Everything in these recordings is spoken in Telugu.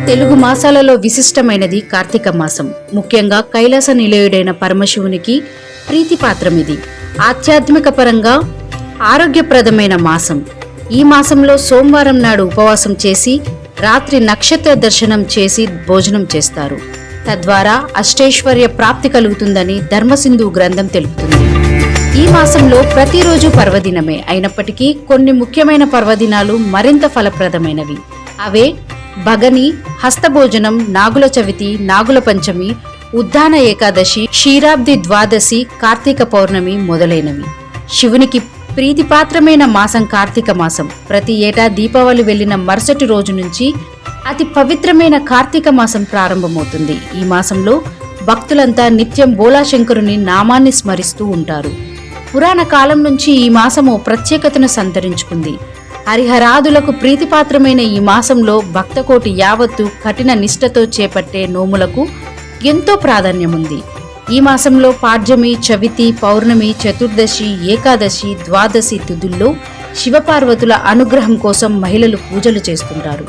తెలుగు మాసాలలో విశిష్టమైనది కార్తీక మాసం. ముఖ్యంగా కైలాస నిలయుడైన పరమశివునికి ప్రీతిపాత్రమిది. ఆధ్యాత్మిక పరంగా ఆరోగ్యప్రదమైన మాసం. ఈ మాసంలో సోమవారం నాడు ఉపవాసం చేసి రాత్రి నక్షత్ర దర్శనం చేసి భోజనం చేస్తారు. తద్వారా అష్టైశ్వర్య ప్రాప్తి కలుగుతుందని ధర్మసింధు గ్రంథం తెలుపుతుంది. ఈ మాసంలో ప్రతిరోజు పర్వదినమే అయినప్పటికీ కొన్ని ముఖ్యమైన పర్వదినాలు మరింత ఫలప్రదమైనవి. అవే భగని, హస్తభోజనం, నాగుల చవితి, నాగుల పంచమి, ఉద్దాన ఏకాదశి, క్షీరాబ్ది ద్వాదశి, కార్తీక పౌర్ణమి మొదలైనవి. శివునికి ప్రీతిపాత్రమైన మాసం కార్తీక మాసం. ప్రతి ఏటా దీపావళి వెళ్లిన మరుసటి రోజు నుంచి అతి పవిత్రమైన కార్తీక మాసం ప్రారంభమవుతుంది. ఈ మాసంలో భక్తులంతా నిత్యం బోలాశంకరుని నామాన్ని స్మరిస్తూ ఉంటారు. పురాణ కాలం నుంచి ఈ మాసము ప్రత్యేకతను సంతరించుకుంది. హరిహరాదులకు ప్రీతిపాత్రమైన ఈ మాసంలో భక్తకోటి యావత్తు కఠిన నిష్ఠతో చేపట్టే నోములకు ఎంతో ప్రాధాన్యముంది. ఈ మాసంలో పాడ్యమి, చవితి, పౌర్ణమి, చతుర్దశి, ఏకాదశి, ద్వాదశి తిథుల్లో శివపార్వతుల అనుగ్రహం కోసం మహిళలు పూజలు చేస్తుంటారు.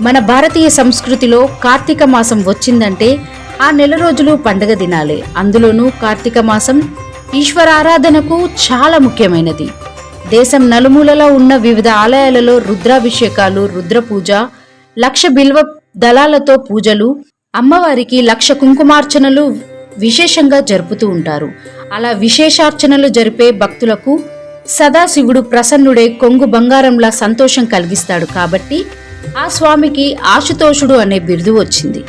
మన భారతీయ సంస్కృతిలో కార్తీక మాసం వచ్చిందంటే ఆ నెల రోజులు పండగ దినాలే. అందులోనూ కార్తీక మాసం ఈశ్వరారాధనకు చాలా ముఖ్యమైనది. దేశం నలుమూలలో ఉన్న వివిధ ఆలయాలలో రుద్రాభిషేకాలు, రుద్రపూజ, 1,00,000 బిల్వ దళాలతో పూజలు, అమ్మవారికి 1,00,000 కుంకుమార్చనలు విశేషంగా జరుపుతూ ఉంటారు. అలా విశేషార్చనలు జరిపే భక్తులకు సదాశివుడు ప్రసన్నుడై కొంగు బంగారంలా సంతోషం కలిగిస్తాడు. కాబట్టి ఆ స్వామికి ఆశుతోషుడు అనే బిరుదు వచ్చింది.